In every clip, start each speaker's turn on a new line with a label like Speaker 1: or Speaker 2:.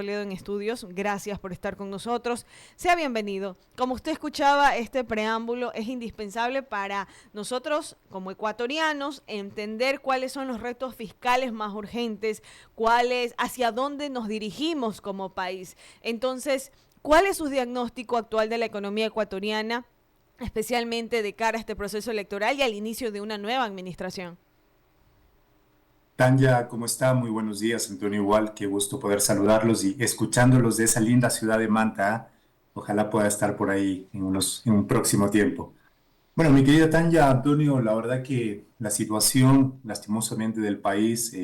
Speaker 1: Toledo en Estudios, gracias por estar con nosotros. Sea bienvenido. Como usted escuchaba, este preámbulo es indispensable para nosotros como ecuatorianos entender cuáles son los retos fiscales más urgentes, hacia dónde nos dirigimos como país. Entonces, ¿cuál es su diagnóstico actual de la economía ecuatoriana, especialmente de cara a este proceso electoral y al inicio de una nueva administración?
Speaker 2: Tanya, ¿cómo está? Muy buenos días, Antonio. Igual, qué gusto poder saludarlos y escuchándolos de esa linda ciudad de Manta. ¿Ah? Ojalá pueda estar por ahí en un próximo tiempo. Bueno, mi querida Tanya, Antonio, la verdad que la situación, lastimosamente, del país,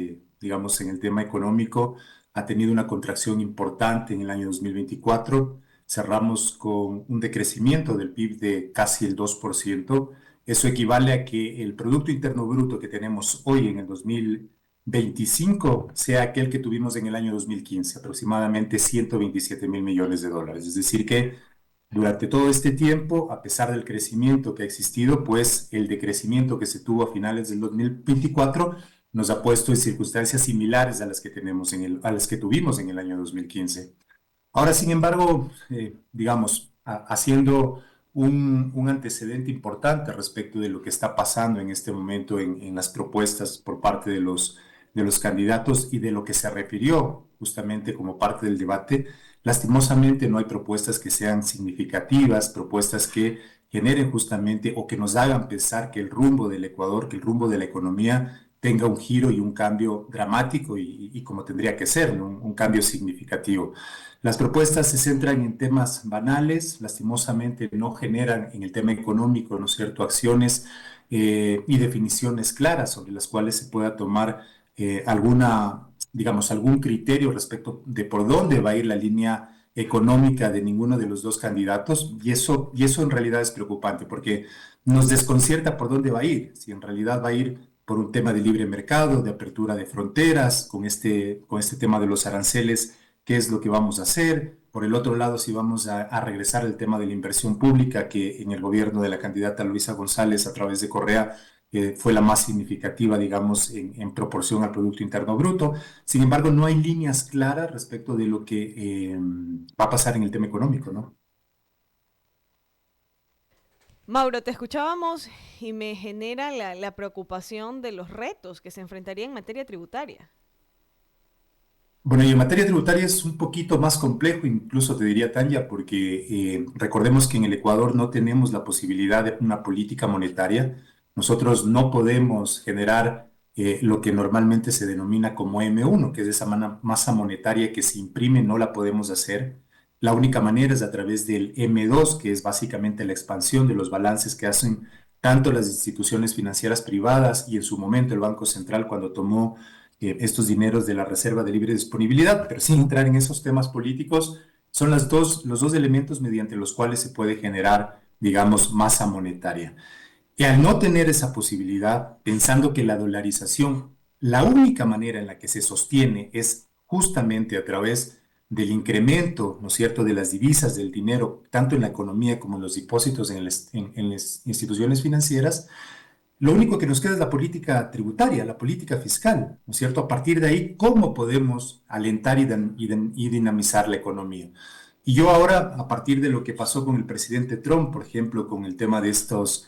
Speaker 2: digamos, en el tema económico, ha tenido una contracción importante en el año 2024. Cerramos con un decrecimiento del PIB de casi el 2%. Eso equivale a que el Producto Interno Bruto que tenemos hoy en el 2025 sea aquel que tuvimos en el año 2015, aproximadamente 127.000 millones de dólares. Es decir, que durante todo este tiempo, a pesar del crecimiento que ha existido, pues el decrecimiento que se tuvo a finales del 2024 nos ha puesto en circunstancias similares a las que a las que tuvimos en el año 2015. Ahora, sin embargo, digamos, haciendo un antecedente importante respecto de lo que está pasando en este momento en las propuestas por parte de los candidatos y de lo que se refirió justamente como parte del debate, lastimosamente no hay propuestas que sean significativas, propuestas que generen justamente o que nos hagan pensar que el rumbo del Ecuador, que el rumbo de la economía tenga un giro y un cambio dramático y como tendría que ser, ¿no? Un cambio significativo. Las propuestas se centran en temas banales, lastimosamente no generan en el tema económico, ¿no es cierto?, acciones y definiciones claras sobre las cuales se pueda tomar digamos, algún criterio respecto de por dónde va a ir la línea económica de ninguno de los dos candidatos, y eso en realidad es preocupante porque nos desconcierta por dónde va a ir, si en realidad va a ir por un tema de libre mercado, de apertura de fronteras, con este tema de los aranceles, qué es lo que vamos a hacer. Por el otro lado, si vamos a regresar al tema de la inversión pública, que en el gobierno de la candidata Luisa González a través de Correa fue la más significativa, digamos, en proporción al Producto Interno Bruto. Sin embargo, no hay líneas claras respecto de lo que va a pasar en el tema económico, ¿no?
Speaker 1: Mauro, te escuchábamos y me genera la preocupación de los retos que se enfrentaría en materia tributaria.
Speaker 2: Bueno, y en materia tributaria es un poquito más complejo, incluso te diría, Tanya, porque recordemos que en el Ecuador no tenemos la posibilidad de una política monetaria. Nosotros no podemos generar lo que normalmente se denomina como M1, que es esa masa monetaria que se imprime, no la podemos hacer. La única manera es a través del M2, que es básicamente la expansión de los balances que hacen tanto las instituciones financieras privadas y en su momento el Banco Central cuando tomó estos dineros de la reserva de libre disponibilidad, pero sin entrar en esos temas políticos, son los dos elementos mediante los cuales se puede generar, digamos, masa monetaria. Y al no tener esa posibilidad, pensando que la dolarización, la única manera en la que se sostiene es justamente a través del incremento, ¿no es cierto?, de las divisas, del dinero, tanto en la economía como en los depósitos en las instituciones financieras, lo único que nos queda es la política tributaria, la política fiscal, ¿no es cierto? A partir de ahí, ¿cómo podemos alentar y dinamizar la economía? Y yo ahora, a partir de lo que pasó con el presidente Trump, por ejemplo, con el tema de estas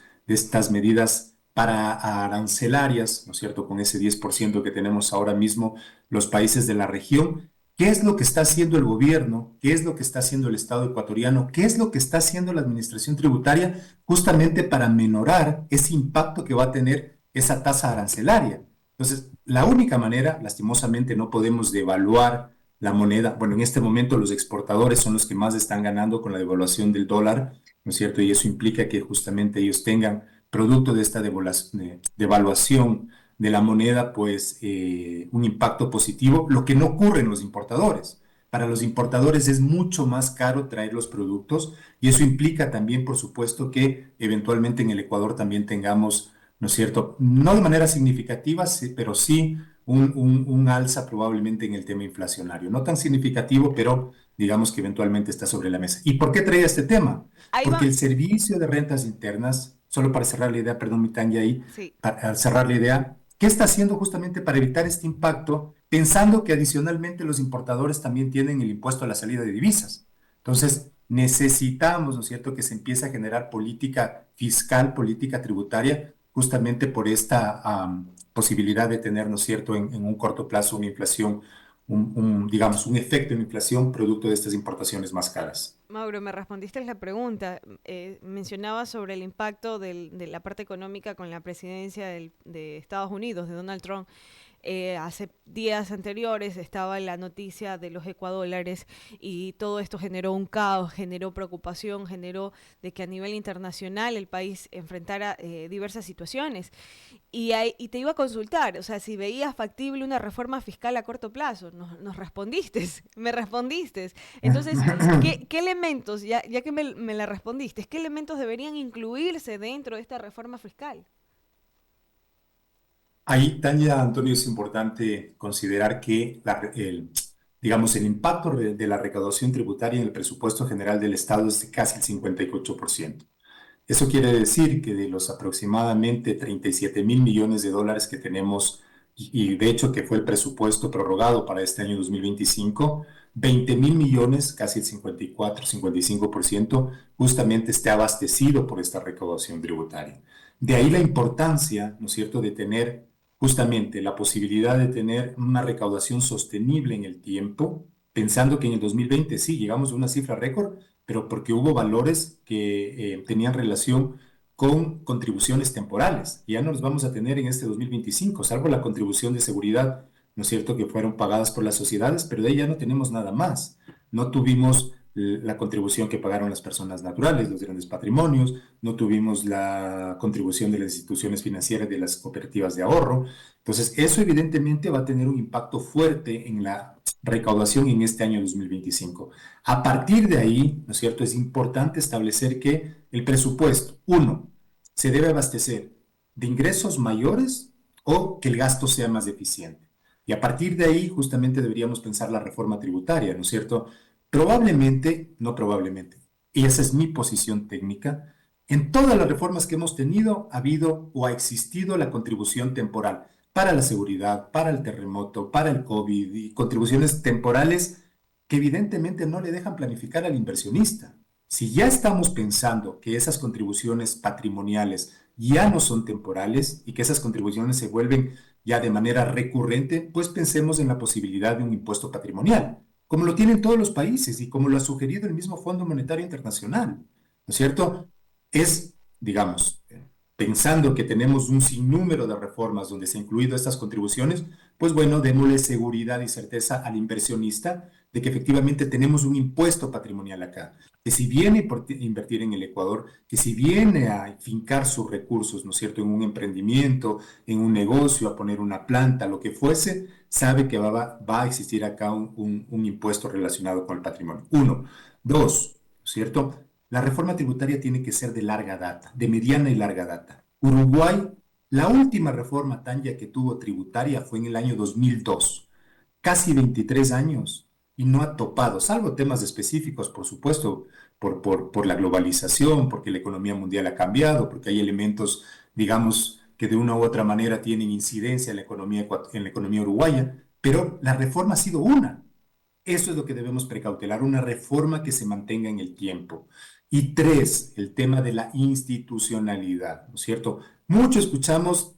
Speaker 2: medidas para arancelarias, ¿no es cierto? Con ese 10% que tenemos ahora mismo los países de la región, ¿qué es lo que está haciendo el gobierno? ¿Qué es lo que está haciendo el Estado ecuatoriano? ¿Qué es lo que está haciendo la administración tributaria justamente para menorar ese impacto que va a tener esa tasa arancelaria? Entonces, la única manera, lastimosamente, no podemos devaluar la moneda. Bueno, en este momento los exportadores son los que más están ganando con la devaluación del dólar, ¿no es cierto? Y eso implica que justamente ellos tengan, producto de esta devaluación de la moneda, pues un impacto positivo, lo que no ocurre en los importadores. Para los importadores es mucho más caro traer los productos y eso implica también, por supuesto, que eventualmente en el Ecuador también tengamos, ¿no es cierto? No de manera significativa, sí, pero sí un alza probablemente en el tema inflacionario. No tan significativo, pero digamos que eventualmente está sobre la mesa. ¿Y por qué traía este tema?
Speaker 1: Ahí
Speaker 2: Porque
Speaker 1: va,
Speaker 2: el servicio de rentas internas, solo para cerrar la idea, perdón, mi Tanya ahí,
Speaker 1: sí.
Speaker 2: para cerrar la idea, ¿qué está haciendo justamente para evitar este impacto? pensando que adicionalmente los importadores también tienen el impuesto a la salida de divisas. Entonces, necesitamos, ¿no es cierto?, que se empiece a generar política fiscal, política tributaria, justamente por esta posibilidad de tener, ¿no es cierto?, en un corto plazo una inflación, digamos, un efecto en inflación producto de estas importaciones más caras.
Speaker 1: Mauro, me respondiste la pregunta. Mencionabas sobre el impacto de la parte económica con la presidencia de Estados Unidos, de Donald Trump. Hace días anteriores estaba la noticia de los ecuadólares y todo esto generó un caos, generó preocupación, generó de que a nivel internacional el país enfrentara diversas situaciones. Y te iba a consultar, o sea, si veías factible una reforma fiscal a corto plazo. Nos respondiste, me respondiste. Entonces, ¿qué elementos, ya que me la respondiste, qué elementos deberían incluirse dentro de esta reforma fiscal?
Speaker 2: Ahí, Tania, Antonio, es importante considerar que digamos, el impacto de la recaudación tributaria en el presupuesto general del Estado es de casi el 58%. Eso quiere decir que de los aproximadamente 37.000 millones de dólares que tenemos, y de hecho que fue el presupuesto prorrogado para este año 2025, 20.000 millones, casi el 54-55%, justamente esté abastecido por esta recaudación tributaria. De ahí la importancia, ¿no es cierto?, de tener justamente la posibilidad de tener una recaudación sostenible en el tiempo, pensando que en el 2020 sí llegamos a una cifra récord, pero porque hubo valores que tenían relación con contribuciones temporales. Ya no los vamos a tener en este 2025, salvo la contribución de seguridad, ¿no es cierto?, que fueron pagadas por las sociedades, pero de ahí ya no tenemos nada más. No tuvimos la contribución que pagaron las personas naturales, los grandes patrimonios, no tuvimos la contribución de las instituciones financieras, de las cooperativas de ahorro. Entonces, eso evidentemente va a tener un impacto fuerte en la recaudación en este año 2025. A partir de ahí, ¿no es cierto?, es importante establecer que el presupuesto, uno, se debe abastecer de ingresos mayores o que el gasto sea más eficiente. Y a partir de ahí, justamente deberíamos pensar la reforma tributaria, ¿no es cierto? Probablemente, no probablemente, y esa es mi posición técnica, en todas las reformas que hemos tenido ha habido o ha existido la contribución temporal para la seguridad, para el terremoto, para el COVID y contribuciones temporales que evidentemente no le dejan planificar al inversionista. Si ya estamos pensando que esas contribuciones patrimoniales ya no son temporales y que esas contribuciones se vuelven ya de manera recurrente, pues pensemos en la posibilidad de un impuesto patrimonial, como lo tienen todos los países y como lo ha sugerido el mismo Fondo Monetario Internacional, ¿no es cierto? Es, digamos, pensando que tenemos un sinnúmero de reformas donde se han incluido estas contribuciones, pues bueno, démosle seguridad y certeza al inversionista de que efectivamente tenemos un impuesto patrimonial acá, que si viene a invertir en el Ecuador, que si viene a fincar sus recursos, ¿no es cierto?, en un emprendimiento, en un negocio, a poner una planta, lo que fuese, sabe que va a existir acá un impuesto relacionado con el patrimonio. Uno. Dos, ¿no es cierto? La reforma tributaria tiene que ser de larga data, de mediana y larga data. Uruguay, la última reforma Tanya que tuvo tributaria fue en el año 2002, casi 23 años, y no ha topado, salvo temas específicos, por supuesto, por la globalización, porque la economía mundial ha cambiado, porque hay elementos, digamos, que de una u otra manera tienen incidencia en la economía uruguaya, pero la reforma ha sido una. Eso es lo que debemos precautelar, una reforma que se mantenga en el tiempo. Y tres, el tema de la institucionalidad, ¿no es cierto? Mucho escuchamos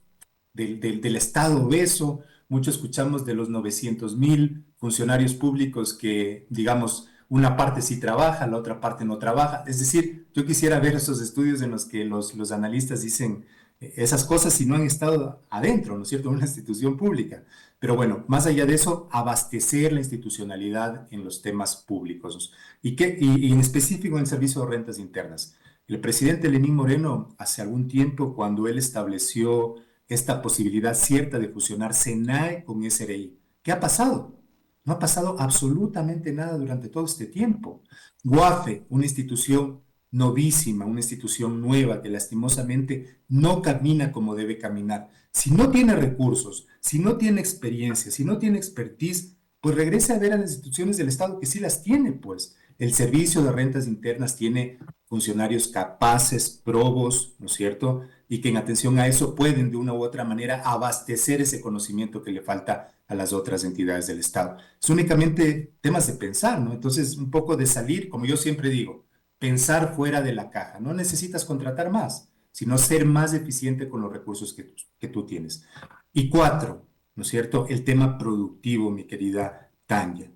Speaker 2: del Estado obeso, mucho escuchamos de los 900.000 funcionarios públicos que, digamos, una parte sí trabaja, la otra parte no trabaja. Es decir, yo quisiera ver esos estudios en los que los analistas dicen esas cosas si no han estado adentro, ¿no es cierto?, en una institución pública. Pero bueno, más allá de eso, abastecer la institucionalidad en los temas públicos y en específico en el servicio de rentas internas. El presidente Lenín Moreno, hace algún tiempo, cuando él estableció esta posibilidad cierta de fusionar SENAE con SRI, ¿qué ha pasado? No ha pasado absolutamente nada durante todo este tiempo. GUAFE, una institución novísima, una institución nueva que lastimosamente no camina como debe caminar. Si no tiene recursos, si no tiene experiencia, si no tiene expertise, pues regrese a ver a las instituciones del Estado que sí las tiene, pues. El servicio de rentas internas tiene funcionarios capaces, probos, ¿no es cierto? Y que en atención a eso pueden de una u otra manera abastecer ese conocimiento que le falta a las otras entidades del Estado. Es únicamente temas de pensar, ¿no? Entonces, un poco de salir, como yo siempre digo, pensar fuera de la caja. No necesitas contratar más, sino ser más eficiente con los recursos que tú tienes. Y cuatro, ¿no es cierto? El tema productivo, mi querida Tanya.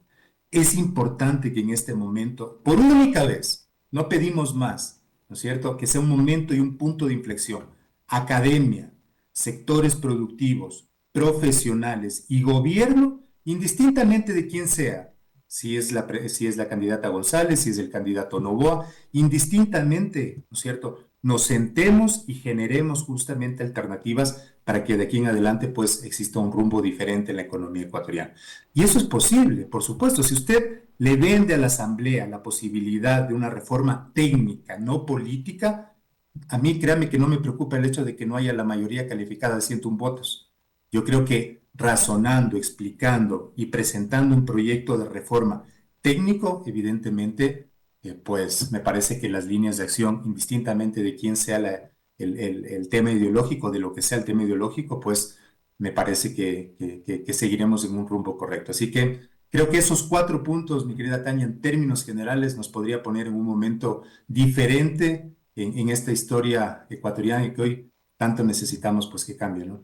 Speaker 2: Es importante que en este momento, por única vez, no pedimos más, ¿no es cierto? Que sea un momento y un punto de inflexión. Academia, sectores productivos, profesionales y gobierno, indistintamente de quién sea, si es la candidata González, si es el candidato Novoa, indistintamente, ¿no es cierto? Nos sentemos y generemos justamente alternativas para que de aquí en adelante pues exista un rumbo diferente en la economía ecuatoriana. Y eso es posible, por supuesto. Si usted le vende a la Asamblea la posibilidad de una reforma técnica, no política, a mí créame que no me preocupa el hecho de que no haya la mayoría calificada de 101 votos. Yo creo que razonando, explicando y presentando un proyecto de reforma técnico, evidentemente, pues me parece que las líneas de acción, indistintamente de quién sea el tema ideológico, de lo que sea el tema ideológico, pues me parece que seguiremos en un rumbo correcto. Así que creo que esos cuatro puntos, mi querida Tania, en términos generales, nos podría poner en un momento diferente en esta historia ecuatoriana y que hoy tanto necesitamos pues que cambie, ¿no?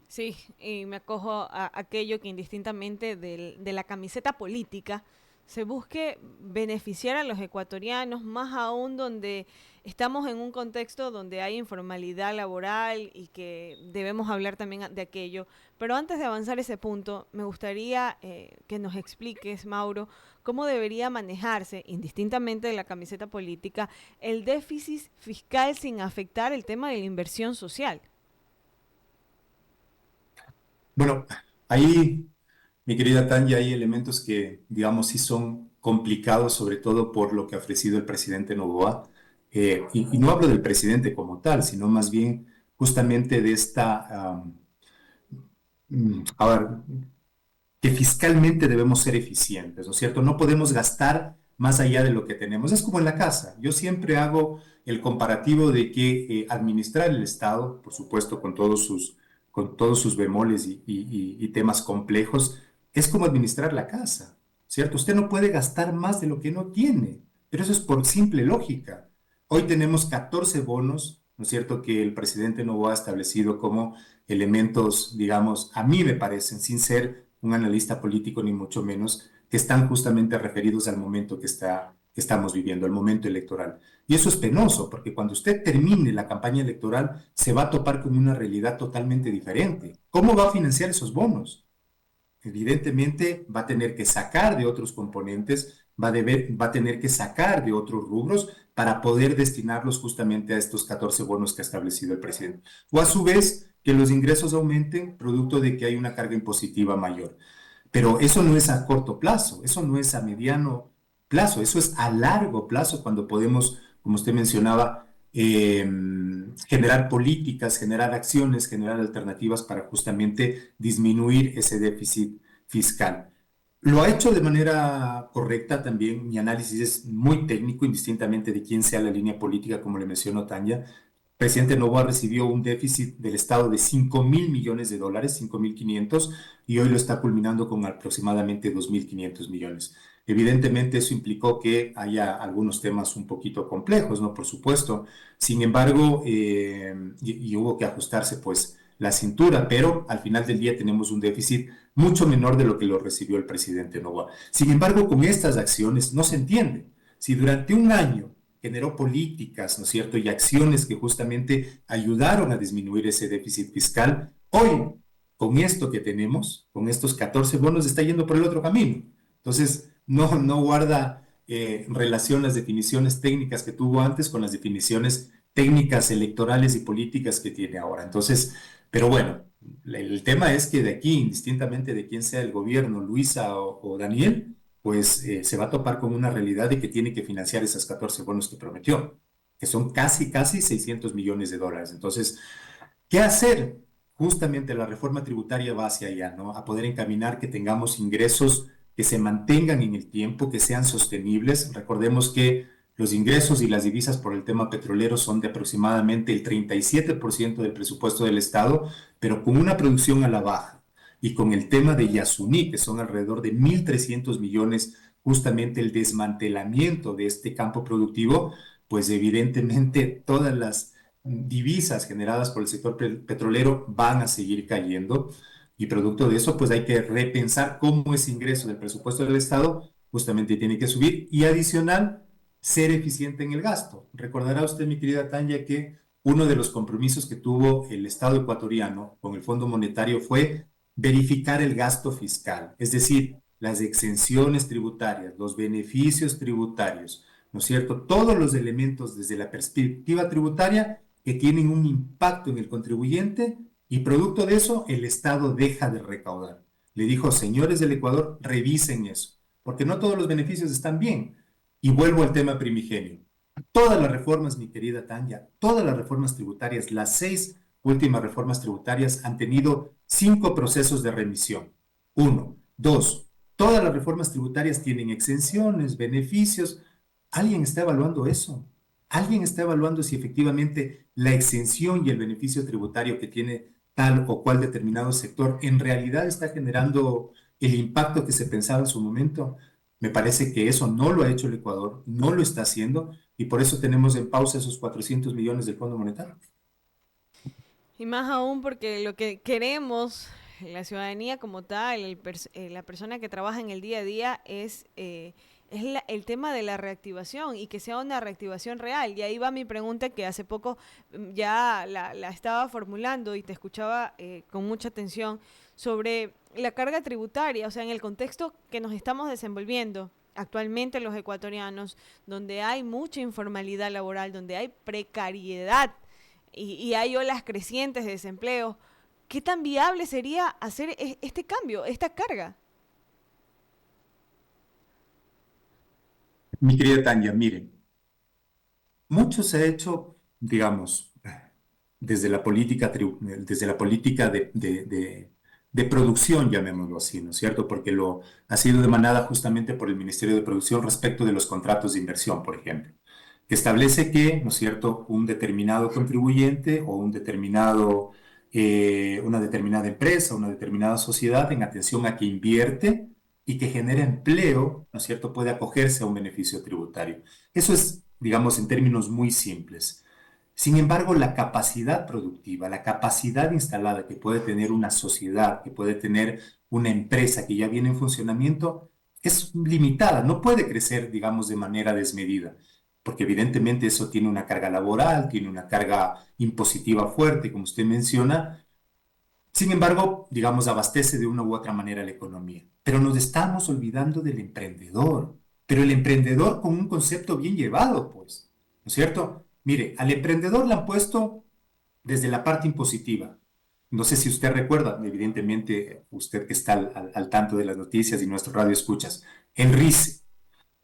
Speaker 1: Sí, y me acojo a aquello que indistintamente de la camiseta política se busque beneficiar a los ecuatorianos, más aún donde estamos en un contexto donde hay informalidad laboral y que debemos hablar también de aquello. Pero antes de avanzar ese punto, me gustaría que nos expliques, Mauro, cómo debería manejarse, indistintamente de la camiseta política, el déficit fiscal sin afectar el tema de la inversión social.
Speaker 2: Bueno, ahí, mi querida Tanya, hay elementos que, digamos, sí son complicados, sobre todo por lo que ha ofrecido el presidente Noboa. Y no hablo del presidente como tal, sino más bien justamente de a ver, que fiscalmente debemos ser eficientes, ¿no es cierto? No podemos gastar más allá de lo que tenemos. Es como en la casa. Yo siempre hago el comparativo de que administrar el Estado, por supuesto, con todos sus bemoles y temas complejos, es como administrar la casa, ¿cierto? Usted no puede gastar más de lo que no tiene, pero eso es por simple lógica. Hoy tenemos 14 bonos, ¿no es cierto?, que el presidente Novoa ha establecido como elementos, digamos, a mí me parecen, sin ser un analista político ni mucho menos, que están justamente referidos al momento que estamos viviendo, al momento electoral. Y eso es penoso, porque cuando usted termine la campaña electoral, se va a topar con una realidad totalmente diferente. ¿Cómo va a financiar esos bonos? Evidentemente va a tener que sacar de otros componentes, va a tener que sacar de otros rubros para poder destinarlos justamente a estos 14 bonos que ha establecido el presidente. O a su vez, que los ingresos aumenten producto de que hay una carga impositiva mayor. Pero eso no es a corto plazo, eso no es a mediano plazo, eso es a largo plazo cuando podemos, como usted mencionaba, generar políticas, generar acciones, generar alternativas para justamente disminuir ese déficit fiscal. Lo ha hecho de manera correcta también. Mi análisis es muy técnico, indistintamente de quién sea la línea política, como le mencionó Tanya. Presidente Novoa recibió un déficit del Estado de 5.000 millones de dólares, 5.500, y hoy lo está culminando con aproximadamente 2.500 millones. Evidentemente eso implicó que haya algunos temas un poquito complejos, ¿no? Por supuesto. Sin embargo, y hubo que ajustarse pues la cintura, pero al final del día tenemos un déficit mucho menor de lo que lo recibió el presidente Novoa. Sin embargo, con estas acciones no se entiende. Si durante un año generó políticas, ¿no es cierto?, y acciones que justamente ayudaron a disminuir ese déficit fiscal. Hoy, con esto que tenemos, con estos 14 bonos, está yendo por el otro camino. Entonces, no guarda relación las definiciones técnicas que tuvo antes con las definiciones técnicas electorales y políticas que tiene ahora. Entonces, pero bueno, el tema es que de aquí, indistintamente de quién sea el gobierno, Luisa o Daniel, pues se va a topar con una realidad de que tiene que financiar esas 14 bonos que prometió, que son casi 600 millones de dólares. Entonces, ¿qué hacer? Justamente la reforma tributaria va hacia allá, ¿no? A poder encaminar que tengamos ingresos que se mantengan en el tiempo, que sean sostenibles. Recordemos que Los ingresos y las divisas por el tema petrolero son de aproximadamente el 37% del presupuesto del Estado, pero con una producción a la baja. Y con el tema de Yasuní, que son alrededor de 1.300 millones, justamente el desmantelamiento de este campo productivo, pues evidentemente todas las divisas generadas por el sector petrolero van a seguir cayendo. Y producto de eso, pues hay que repensar cómo ese ingreso del presupuesto del Estado justamente tiene que subir y adicional, ser eficiente en el gasto. Recordará usted, mi querida Tanya, que uno de los compromisos que tuvo el Estado ecuatoriano con el Fondo Monetario fue verificar el gasto fiscal, es decir, las exenciones tributarias, los beneficios tributarios, ¿no es cierto? Todos los elementos desde la perspectiva tributaria que tienen un impacto en el contribuyente y producto de eso el Estado deja de recaudar. Le dijo, señores del Ecuador, revisen eso, porque no todos los beneficios están bien. Y vuelvo al tema primigenio. Todas las reformas, mi querida Tanya, todas las reformas tributarias, las 6 últimas reformas tributarias han tenido 5 procesos de remisión. Uno, dos, todas las reformas tributarias tienen exenciones, beneficios. ¿Alguien está evaluando eso? ¿Alguien está evaluando si efectivamente la exención y el beneficio tributario que tiene tal o cual determinado sector en realidad está generando el impacto que se pensaba en su momento? Me parece que eso no lo ha hecho el Ecuador, no lo está haciendo y por eso tenemos en pausa esos 400 millones del Fondo Monetario.
Speaker 1: Y más aún porque lo que queremos, la ciudadanía como tal, la persona que trabaja en el día a día, es el tema de la reactivación y que sea una reactivación real. Y ahí va mi pregunta que hace poco ya la estaba formulando y te escuchaba con mucha atención sobre la carga tributaria, o sea, en el contexto que nos estamos desenvolviendo actualmente los ecuatorianos, donde hay mucha informalidad laboral, donde hay precariedad y hay olas crecientes de desempleo. ¿Qué tan viable sería hacer este cambio, esta carga?
Speaker 2: Mi querida Tania, miren, mucho se ha hecho, digamos, desde la política de producción, llamémoslo así, ¿no es cierto? Porque lo ha sido demandada justamente por el Ministerio de Producción respecto de los contratos de inversión, por ejemplo, que establece que, ¿no es cierto?, un determinado contribuyente o una determinada empresa, una determinada sociedad, en atención a que invierte y que genera empleo, ¿no es cierto?, puede acogerse a un beneficio tributario. Eso es, digamos, en términos muy simples. Sin embargo, la capacidad productiva, la capacidad instalada que puede tener una sociedad, que puede tener una empresa que ya viene en funcionamiento, es limitada, no puede crecer, digamos, de manera desmedida, porque evidentemente eso tiene una carga laboral, tiene una carga impositiva fuerte, como usted menciona. Sin embargo, digamos, abastece de una u otra manera la economía. Pero nos estamos olvidando del emprendedor, pero el emprendedor con un concepto bien llevado, pues, ¿no es cierto? Mire, al emprendedor le han puesto desde la parte impositiva. No sé si usted recuerda, evidentemente usted que está al tanto de las noticias y nuestro radio escuchas, el RICE.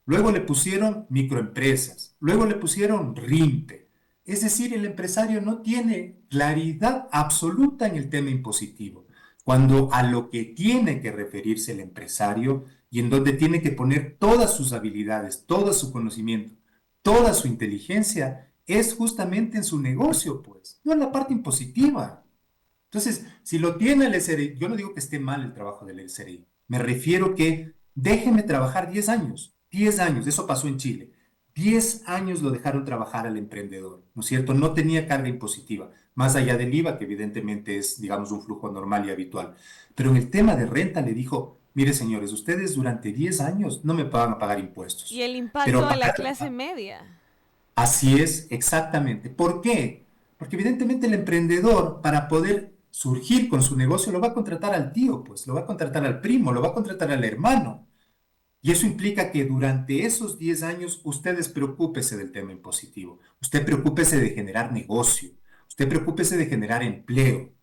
Speaker 2: Luego le pusieron microempresas, luego le pusieron RIMPE. Es decir, el empresario no tiene claridad absoluta en el tema impositivo, cuando a lo que tiene que referirse el empresario y en donde tiene que poner todas sus habilidades, todo su conocimiento, toda su inteligencia, es justamente en su negocio, pues, no en la parte impositiva. Entonces, si lo tiene el SRI, yo no digo que esté mal el trabajo del SRI, me refiero que déjenme trabajar 10 años, 10 años, eso pasó en Chile. 10 años lo dejaron trabajar al emprendedor, ¿no es cierto? No tenía carga impositiva, más allá del IVA, que evidentemente es, digamos, un flujo normal y habitual. Pero en el tema de renta le dijo, mire señores, ustedes durante 10 años no me van a pagar
Speaker 1: Y
Speaker 2: impuestos,
Speaker 1: el
Speaker 2: pero
Speaker 1: impacto a la clase media.
Speaker 2: así es, exactamente. ¿Por qué? Porque evidentemente el emprendedor, para poder surgir con su negocio, lo va a contratar al tío, pues, lo va a contratar al primo, lo va a contratar al hermano. Y eso implica que durante esos 10 años usted despreocúpese del tema impositivo, usted preocúpese de generar negocio, usted preocúpese de generar empleo.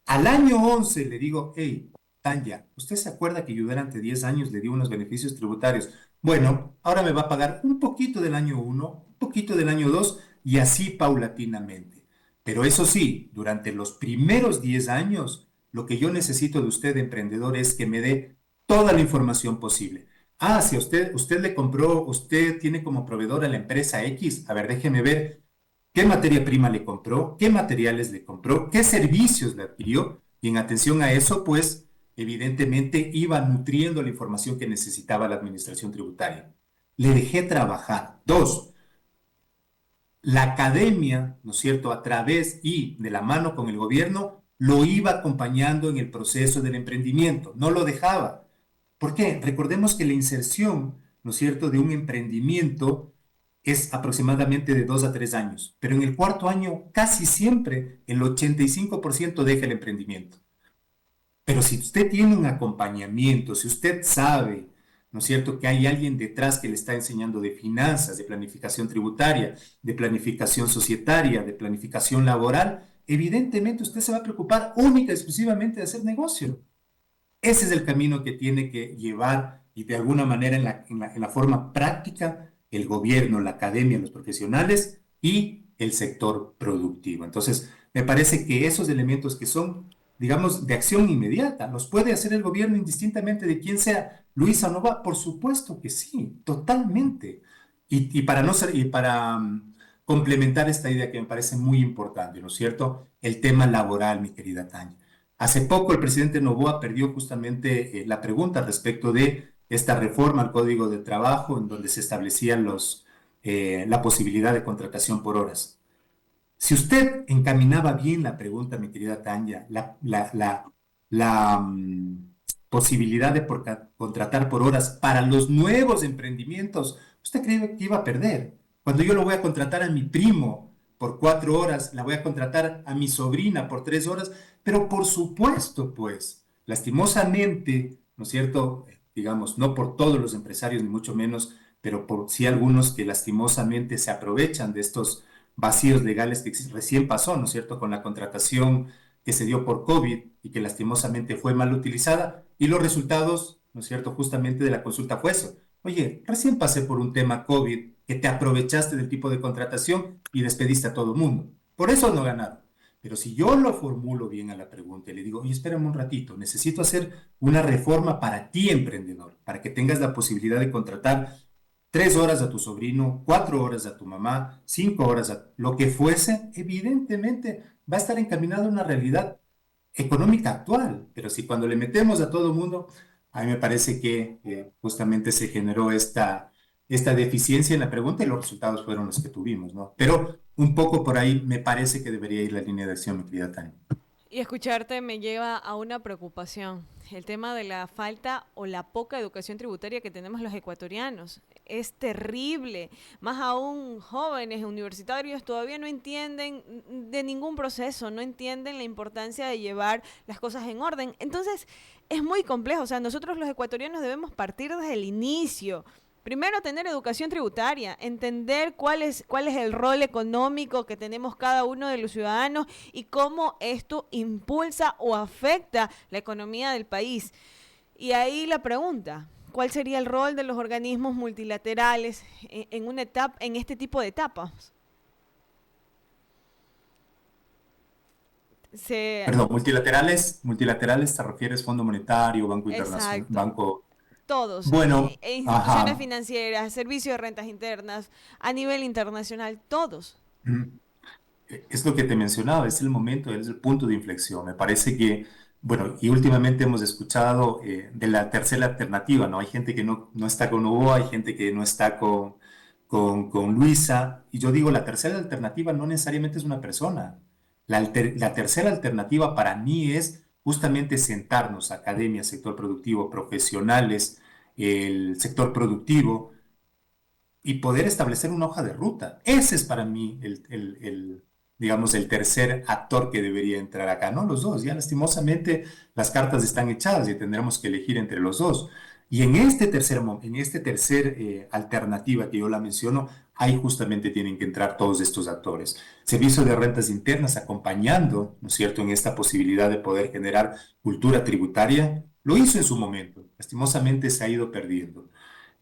Speaker 2: Al año 11 le digo, hey, Tanya, ¿usted se acuerda que yo durante 10 años le di unos beneficios tributarios? Bueno, ahora me va a pagar un poquito del año uno, un poquito del año 2 y así paulatinamente. Pero eso sí, durante los primeros 10 años, lo que yo necesito de usted, emprendedor, es que me dé toda la información posible. Ah, si usted le compró, usted tiene como proveedor a la empresa X. A ver, déjeme ver qué materia prima le compró, qué materiales le compró, qué servicios le adquirió. Y en atención a eso, pues, evidentemente iba nutriendo la información que necesitaba la administración tributaria. Le dejé trabajar. Dos, la academia, ¿no es cierto?, a través y de la mano con el gobierno, lo iba acompañando en el proceso del emprendimiento, no lo dejaba. ¿Por qué? Recordemos que la inserción, ¿no es cierto?, de un emprendimiento es aproximadamente de 2 a 3 años, pero en el cuarto año casi siempre el 85% deja el emprendimiento. Pero si usted tiene un acompañamiento, si usted sabe, ¿no es cierto?, que hay alguien detrás que le está enseñando de finanzas, de planificación tributaria, de planificación societaria, de planificación laboral, evidentemente usted se va a preocupar única y exclusivamente de hacer negocio. Ese es el camino que tiene que llevar y de alguna manera en la forma práctica el gobierno, la academia, los profesionales y el sector productivo. Entonces, me parece que esos elementos que son, digamos, de acción inmediata, los puede hacer el gobierno indistintamente de quién sea. Luisa Nova, por supuesto que sí, totalmente. Y para no ser, y para complementar esta idea que me parece muy importante, ¿no es cierto? El tema laboral, mi querida Tania. Hace poco el presidente Noboa perdió justamente la pregunta respecto de esta reforma al Código de Trabajo en donde se establecían la posibilidad de contratación por horas. Si usted encaminaba bien la pregunta, mi querida Tanya, la posibilidad de contratar por horas para los nuevos emprendimientos, usted cree que iba a perder. Cuando yo lo voy a contratar a mi primo por 4 horas, la voy a contratar a mi sobrina por 3 horas, pero por supuesto, pues, lastimosamente, ¿no es cierto? Digamos, no por todos los empresarios, ni mucho menos, pero por sí algunos que lastimosamente se aprovechan de estos vacíos legales que recién pasó, ¿no es cierto?, con la contratación que se dio por COVID y que lastimosamente fue mal utilizada. Y los resultados, ¿no es cierto?, justamente de la consulta fue eso. Oye, recién pasé por un tema COVID que te aprovechaste del tipo de contratación y despediste a todo el mundo. Por eso no ganaron. Pero si yo lo formulo bien a la pregunta y le digo, oye, espérame un ratito, necesito hacer una reforma para ti, emprendedor, para que tengas la posibilidad de contratar 3 horas a tu sobrino, 4 horas a tu mamá, 5 horas a lo que fuese, evidentemente va a estar encaminado a una realidad económica actual. Pero si cuando le metemos a todo el mundo, a mí me parece que justamente se generó esta deficiencia en la pregunta y los resultados fueron los que tuvimos, ¿no? Pero un poco por ahí me parece que debería ir la línea de acción, mi querida Tania.
Speaker 1: Y escucharte me lleva a una preocupación, el tema de la falta o la poca educación tributaria que tenemos los ecuatorianos. Es terrible, más aún jóvenes universitarios todavía no entienden de ningún proceso, no entienden la importancia de llevar las cosas en orden. Entonces, es muy complejo, o sea, nosotros los ecuatorianos debemos partir desde el inicio. Primero, tener educación tributaria, entender cuál es el rol económico que tenemos cada uno de los ciudadanos y cómo esto impulsa o afecta la economía del país. Y ahí la pregunta, ¿cuál sería el rol de los organismos multilaterales en una etapa, en este tipo de etapas? Se,
Speaker 2: Perdón, multilaterales te refieres Fondo Monetario, Banco Internacional,
Speaker 1: exacto.
Speaker 2: Banco.
Speaker 1: Todos,
Speaker 2: Bueno,
Speaker 1: instituciones
Speaker 2: ajá.
Speaker 1: financieras, servicios de rentas internas, a nivel internacional, todos.
Speaker 2: Mm. Es lo que te mencionaba, es el momento, es el punto de inflexión. Me parece que, bueno, y últimamente hemos escuchado de la tercera alternativa, ¿no? Hay gente que no está con Hugo, hay gente que no está con Luisa, y yo digo, la tercera alternativa no necesariamente es una persona. La tercera alternativa para mí es justamente sentarnos, academia, sector productivo, profesionales, el sector productivo y poder establecer una hoja de ruta. Ese es para mí digamos, el tercer actor que debería entrar acá, no los dos. Ya lastimosamente las cartas están echadas y tendremos que elegir entre los dos. Y en este tercer alternativa que yo la menciono, ahí justamente tienen que entrar todos estos actores. Servicio de rentas internas acompañando, ¿no es cierto?, en esta posibilidad de poder generar cultura tributaria. Lo hizo en su momento, lastimosamente se ha ido perdiendo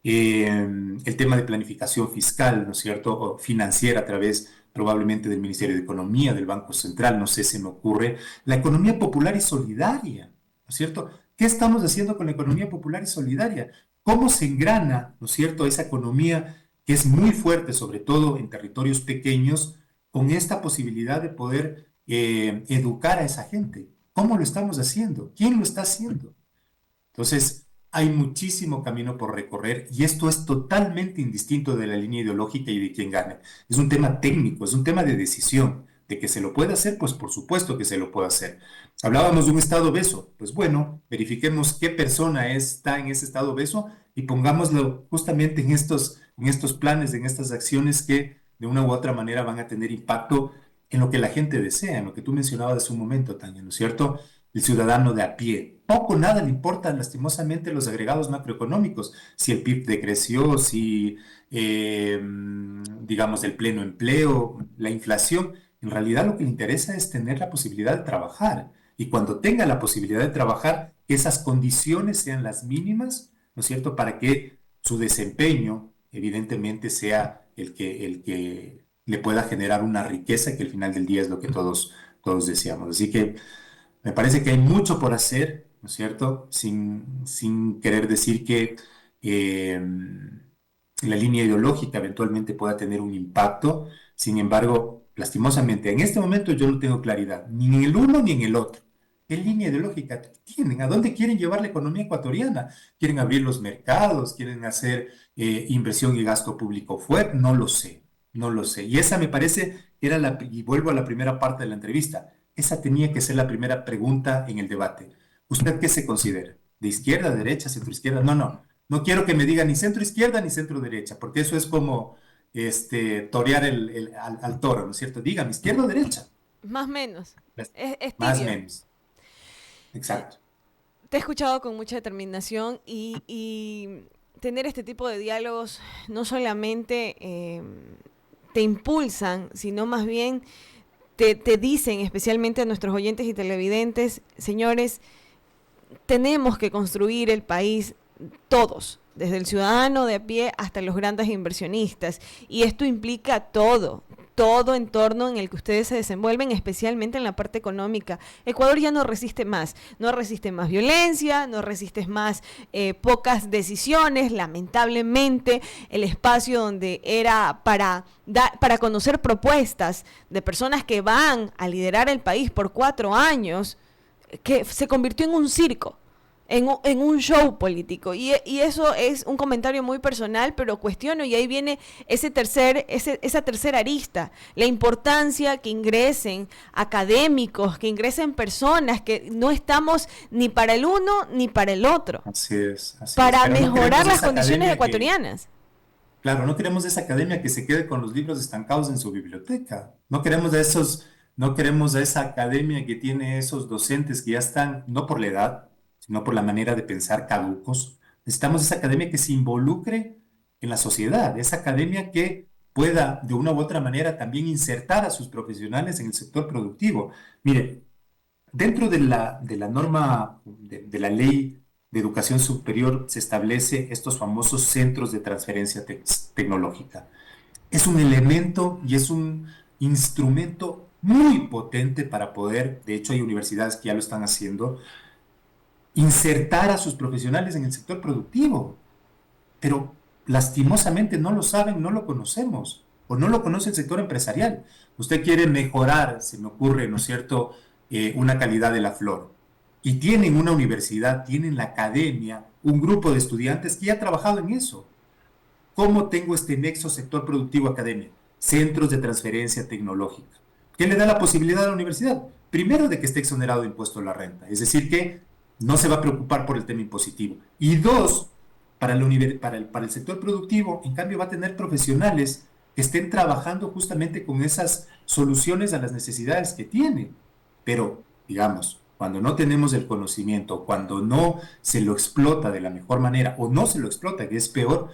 Speaker 2: el tema de planificación fiscal, ¿no es cierto? O financiera a través probablemente del Ministerio de Economía, del Banco Central, no sé, se me ocurre. La economía popular y solidaria, ¿no es cierto? ¿Qué estamos haciendo con la economía popular y solidaria? cómo se engrana, ¿no es cierto?, esa economía que es muy fuerte, sobre todo en territorios pequeños, con esta posibilidad de poder educar a esa gente. ¿Cómo lo estamos haciendo? ¿Quién lo está haciendo? Entonces, hay muchísimo camino por recorrer y esto es totalmente indistinto de la línea ideológica y de quién gane. Es un tema técnico, es un tema de decisión. De que se lo puede hacer, pues por supuesto que se lo puede hacer. Hablábamos de un estado obeso. Pues bueno, verifiquemos qué persona está en ese estado obeso y pongámoslo justamente en estos planes, en estas acciones que de una u otra manera van a tener impacto en lo que la gente desea, en lo que tú mencionabas hace un momento, Tania, ¿no es cierto? El ciudadano de a pie. Poco o nada le importan lastimosamente los agregados macroeconómicos, si el PIB decreció, si, digamos, el pleno empleo, la inflación. En realidad lo que le interesa es tener la posibilidad de trabajar. Y cuando tenga la posibilidad de trabajar, que esas condiciones sean las mínimas, ¿no es cierto?, para que su desempeño, evidentemente, sea el que le pueda generar una riqueza que al final del día es lo que todos deseamos. Así que me parece que hay mucho por hacer, ¿no es cierto? Sin querer decir que eh, la línea ideológica eventualmente pueda tener un impacto. Sin embargo, lastimosamente, en este momento yo no tengo claridad, ni en el uno ni en el otro. ¿Qué línea ideológica tienen? ¿A dónde quieren llevar la economía ecuatoriana? ¿Quieren abrir los mercados? ¿Quieren hacer inversión y gasto público fuerte? No lo sé, no lo sé. Y esa me parece que era y vuelvo a la primera parte de la entrevista, esa tenía que ser la primera pregunta en el debate. ¿Usted qué se considera? ¿De izquierda, derecha, centro izquierda? No, no. No quiero que me diga ni centro izquierda ni centro derecha, porque eso es como torear al toro, ¿no es cierto? Dígame, izquierda o derecha.
Speaker 1: Más o menos. Es
Speaker 2: Más o
Speaker 1: tibio.
Speaker 2: menos. Exacto.
Speaker 1: Te he escuchado con mucha determinación y tener este tipo de diálogos no solamente te impulsan, sino más bien te dicen, especialmente a nuestros oyentes y televidentes, señores, tenemos que construir el país todos, desde el ciudadano de a pie hasta los grandes inversionistas. Y esto implica todo entorno en el que ustedes se desenvuelven, especialmente en la parte económica. Ecuador ya no resiste más violencia, no resiste más pocas decisiones. Lamentablemente, el espacio donde era para conocer propuestas de personas que van a liderar el país por 4 años, que se convirtió en un circo, en un show político. Y eso es un comentario muy personal, pero cuestiono, y ahí viene esa tercera arista, la importancia que ingresen académicos, que ingresen personas, que no estamos ni para el uno ni para el otro,
Speaker 2: Así es.
Speaker 1: para
Speaker 2: Pero no
Speaker 1: mejorar
Speaker 2: queremos
Speaker 1: las
Speaker 2: esa
Speaker 1: condiciones
Speaker 2: academia
Speaker 1: ecuatorianas.
Speaker 2: claro, no queremos esa academia que se quede con los libros estancados en su biblioteca. No queremos a esa academia que tiene esos docentes que ya están, no por la edad, sino por la manera de pensar caducos. Necesitamos esa academia que se involucre en la sociedad, esa academia que pueda de una u otra manera también insertar a sus profesionales en el sector productivo. Mire, dentro de la norma de la ley de educación superior se establece estos famosos centros de transferencia tecnológica. Es un elemento y es un instrumento muy potente para poder, de hecho hay universidades que ya lo están haciendo, insertar a sus profesionales en el sector productivo, pero lastimosamente no lo saben, no lo conocemos, o no lo conoce el sector empresarial. Usted quiere mejorar, se me ocurre, ¿no es cierto?, una calidad de la flor. Y tienen una universidad, tienen la academia, un grupo de estudiantes que ya ha trabajado en eso. ¿Cómo tengo este nexo sector productivo academia? Centros de transferencia tecnológica. ¿Qué le da la posibilidad a la universidad? Primero, de que esté exonerado de impuesto a la renta, es decir, que no se va a preocupar por el tema impositivo. Y dos, para el sector productivo, en cambio, va a tener profesionales que estén trabajando justamente con esas soluciones a las necesidades que tiene. Pero, digamos, cuando no tenemos el conocimiento, cuando no se lo explota de la mejor manera o no se lo explota, que es peor,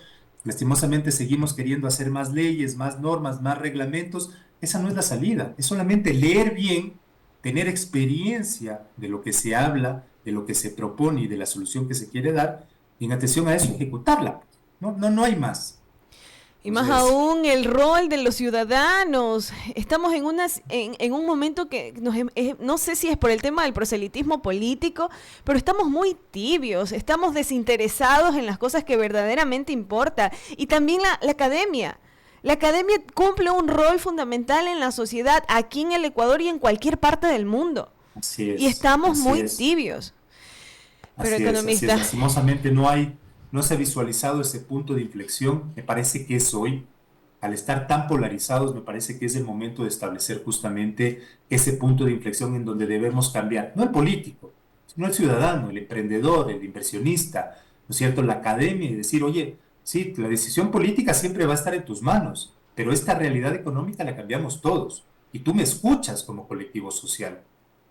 Speaker 2: lastimosamente seguimos queriendo hacer más leyes, más normas, más reglamentos. Esa no es la salida, es solamente leer bien, tener experiencia de lo que se habla, de lo que se propone y de la solución que se quiere dar, y en atención a eso, ejecutarla. No, no, no hay más.
Speaker 1: Y más
Speaker 2: Entonces,
Speaker 1: aún el rol de los ciudadanos. Estamos en un momento que no sé si es por el tema del proselitismo político, pero estamos muy tibios, estamos desinteresados en las cosas que verdaderamente importan. Y también la academia. La academia cumple un rol fundamental en la sociedad aquí en el Ecuador y en cualquier parte del mundo.
Speaker 2: así
Speaker 1: Y
Speaker 2: es,
Speaker 1: estamos
Speaker 2: así
Speaker 1: muy
Speaker 2: es.
Speaker 1: tibios. Pero
Speaker 2: Así es, así es.
Speaker 1: economista,
Speaker 2: Lastimosamente no se ha visualizado ese punto de inflexión. Me parece que es hoy. Al estar tan polarizados, me parece que es el momento de establecer justamente ese punto de inflexión en donde debemos cambiar. No el político, sino el ciudadano, el emprendedor, el inversionista, ¿no es cierto? La academia y decir, oye, sí, la decisión política siempre va a estar en tus manos, pero esta realidad económica la cambiamos todos. Y tú me escuchas como colectivo social.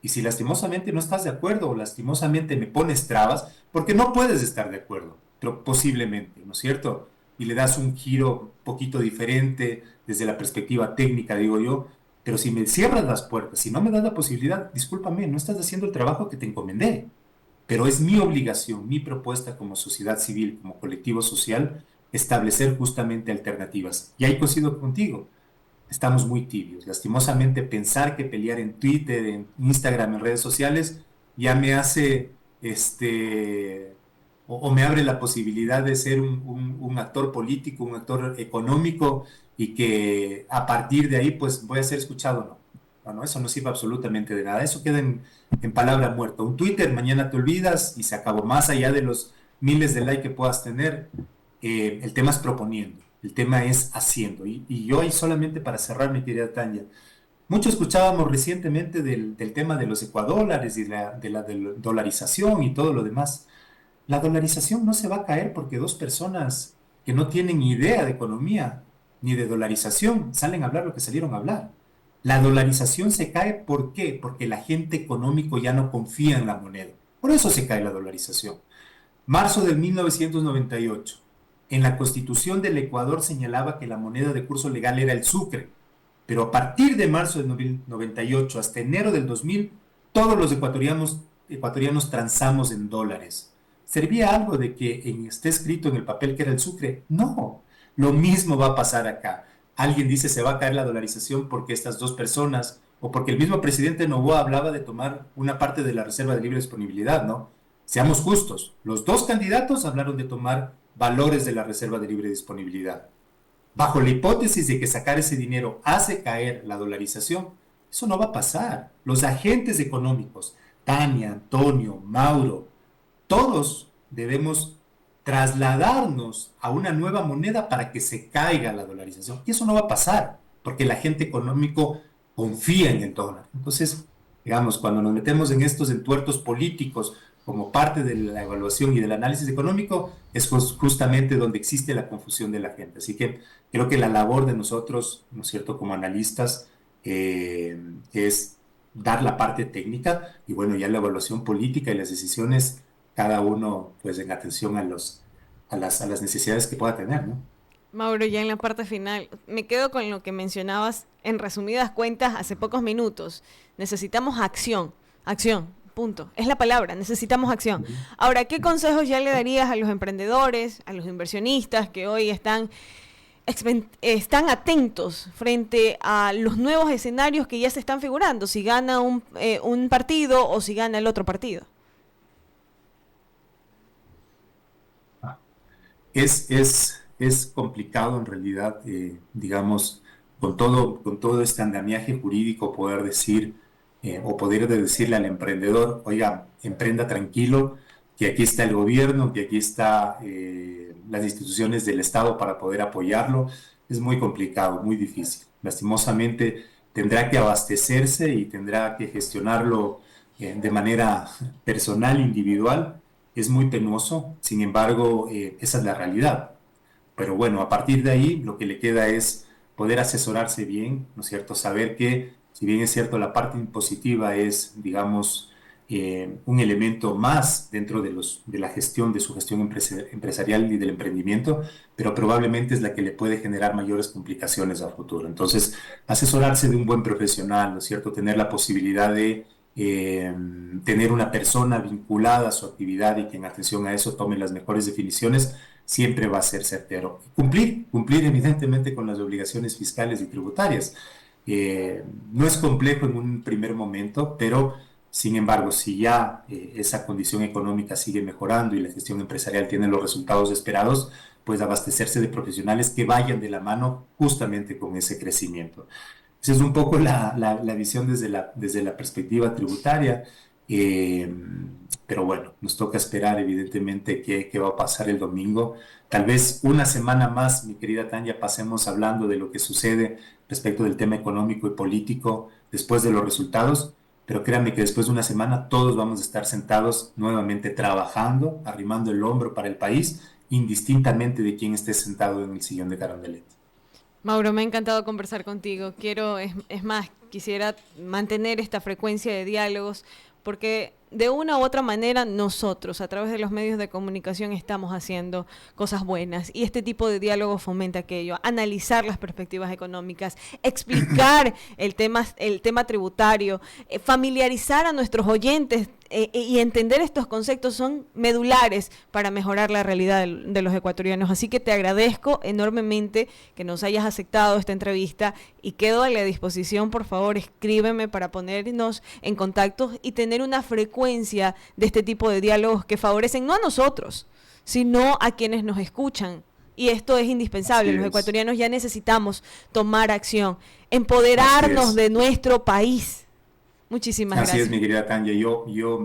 Speaker 2: Y si lastimosamente no estás de acuerdo o lastimosamente me pones trabas, porque no puedes estar de acuerdo, pero posiblemente, ¿no es cierto? Y le das un giro un poquito diferente desde la perspectiva técnica, digo yo, pero si me cierras las puertas, si no me das la posibilidad, discúlpame, no estás haciendo el trabajo que te encomendé, pero es mi obligación, mi propuesta como sociedad civil, como colectivo social, establecer justamente alternativas. Y ahí coincido contigo, estamos muy tibios. Lastimosamente, pensar que pelear en Twitter, en Instagram, en redes sociales, ya me hace, o me abre la posibilidad de ser un actor político, un actor económico, y que a partir de ahí, pues voy a ser escuchado. No, no, no, eso no sirve absolutamente de nada. Eso queda en palabra muerta. Un Twitter, mañana te olvidas y se acabó. Más allá de los miles de likes que puedas tener, el tema es proponiendo, el tema es haciendo. Y yo ahí solamente para cerrar, mi querida Tania, mucho escuchábamos recientemente del tema de los ecuadólares y de la dolarización y todo lo demás. La dolarización no se va a caer porque dos personas que no tienen ni idea de economía ni de dolarización salen a hablar lo que salieron a hablar. La dolarización se cae, ¿por qué? Porque el agente económico ya no confía en la moneda. Por eso se cae la dolarización. Marzo de 1998. En la Constitución del Ecuador señalaba que la moneda de curso legal era el sucre, pero a partir de marzo del 98 hasta enero del 2000, todos los ecuatorianos transamos en dólares. ¿Servía algo de que esté escrito en el papel que era el sucre? No, lo mismo va a pasar acá. Alguien dice se va a caer la dolarización porque estas dos personas, o porque el mismo presidente Noboa hablaba de tomar una parte de la reserva de libre disponibilidad, ¿no? Seamos justos, los dos candidatos hablaron de tomar valores de la reserva de libre disponibilidad. Bajo la hipótesis de que sacar ese dinero hace caer la dolarización, eso no va a pasar. Los agentes económicos, Tania, Antonio, Mauro, todos debemos trasladarnos a una nueva moneda para que se caiga la dolarización. Y eso no va a pasar, porque el agente económico confía en el dólar. Entonces, digamos, cuando nos metemos en estos entuertos políticos como parte de la evaluación y del análisis económico, es justamente donde existe la confusión de la gente. Así que creo que la labor de nosotros, ¿no es cierto?, como analistas, es dar la parte técnica y bueno, ya la evaluación política y las decisiones, cada uno pues en atención a las necesidades que pueda tener, ¿no?
Speaker 1: Mauro, ya en la parte final, me quedo con lo que mencionabas en resumidas cuentas hace pocos minutos. Necesitamos acción, acción, punto. Es la palabra, necesitamos acción.
Speaker 2: Ujú.
Speaker 1: Ahora, ¿qué consejos ya le darías a los emprendedores, a los inversionistas que hoy están atentos frente a los nuevos escenarios que ya se están figurando? Si gana un partido o si gana el otro partido.
Speaker 2: Es complicado en realidad, digamos, con todo este andamiaje jurídico, poder decir o poder decirle al emprendedor, oiga, emprenda tranquilo, que aquí está el gobierno, que aquí está las instituciones del Estado para poder apoyarlo. Es muy complicado, muy difícil. Lastimosamente tendrá que abastecerse y tendrá que gestionarlo de manera personal, individual. Es muy penoso, sin embargo, esa es la realidad. Pero bueno, a partir de ahí lo que le queda es poder asesorarse bien, ¿no es cierto? Saber que, si bien es cierto, la parte impositiva es, digamos, un elemento más dentro de la gestión, de su gestión empresarial y del emprendimiento, pero probablemente es la que le puede generar mayores complicaciones a futuro. Entonces, asesorarse de un buen profesional, ¿no es cierto? Tener la posibilidad de tener una persona vinculada a su actividad y que en atención a eso tome las mejores definiciones, siempre va a ser certero. Cumplir evidentemente con las obligaciones fiscales y tributarias. Eh, no es complejo en un primer momento, pero sin embargo, si ya esa condición económica sigue mejorando y la gestión empresarial tiene los resultados esperados, pues abastecerse de profesionales que vayan de la mano justamente con ese crecimiento. Esa es un poco la visión desde la perspectiva tributaria. eh, pero bueno, nos toca esperar evidentemente qué va a pasar el domingo. Tal vez una semana más, mi querida Tania, pasemos hablando de lo que sucede respecto del tema económico y político después de los resultados, pero créanme que después de una semana todos vamos a estar sentados nuevamente trabajando, arrimando el hombro para el país, indistintamente de quién esté sentado en el sillón de Carondelet.
Speaker 1: Mauro, me ha encantado conversar contigo. Es más, quisiera mantener esta frecuencia de diálogos porque de una u otra manera nosotros, a través de los medios de comunicación, estamos haciendo cosas buenas y este tipo de diálogo fomenta aquello, analizar las perspectivas económicas, explicar el tema tributario, familiarizar a nuestros oyentes y entender estos conceptos son medulares para mejorar la realidad de los ecuatorianos. Así que te agradezco enormemente que nos hayas aceptado esta entrevista y quedo a la disposición. Por favor, escríbeme para ponernos en contacto y tener una frecuencia de este tipo de diálogos que favorecen no a nosotros, sino a quienes nos escuchan. Y esto es indispensable. Los ecuatorianos ya necesitamos tomar acción, empoderarnos de nuestro país. Muchísimas gracias.
Speaker 2: Así es, mi querida Tanya.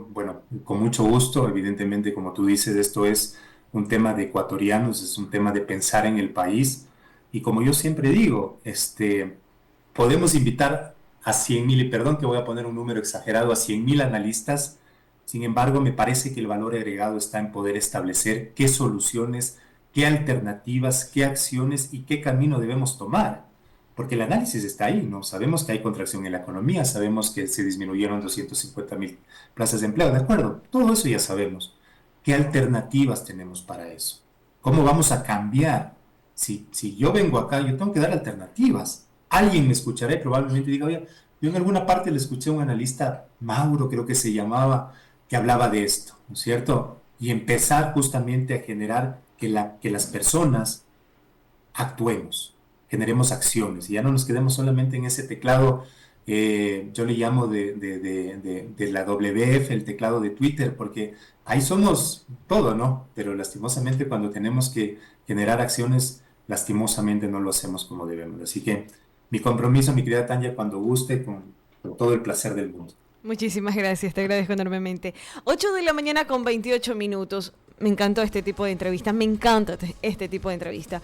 Speaker 2: Bueno, con mucho gusto, evidentemente, como tú dices, esto es un tema de ecuatorianos, es un tema de pensar en el país. Y como yo siempre digo, podemos invitar a 100,000, y perdón que voy a poner un número exagerado, a 100,000 analistas. Sin embargo, me parece que el valor agregado está en poder establecer qué soluciones, qué alternativas, qué acciones y qué camino debemos tomar. Porque el análisis está ahí, ¿no? Sabemos que hay contracción en la economía, sabemos que se disminuyeron 250,000 plazas de empleo, ¿de acuerdo? Todo eso ya sabemos. ¿Qué alternativas tenemos para eso? ¿Cómo vamos a cambiar? Si yo vengo acá, yo tengo que dar alternativas. Alguien me escuchará y probablemente diga, oye, yo en alguna parte le escuché a un analista, Mauro creo que se llamaba, que hablaba de esto, ¿no es cierto? Y empezar justamente a generar que las personas actuemos, generemos acciones y ya no nos quedemos solamente en ese teclado, yo le llamo de la WF, el teclado de Twitter, porque ahí somos todo, ¿no? Pero lastimosamente cuando tenemos que generar acciones, lastimosamente no lo hacemos como debemos. Así que mi compromiso, mi querida Tanya, cuando guste, con todo el placer del mundo.
Speaker 1: Muchísimas gracias, te agradezco enormemente. 8 de la mañana con 28 minutos. Me encantó este tipo de entrevista, me encanta este tipo de entrevista.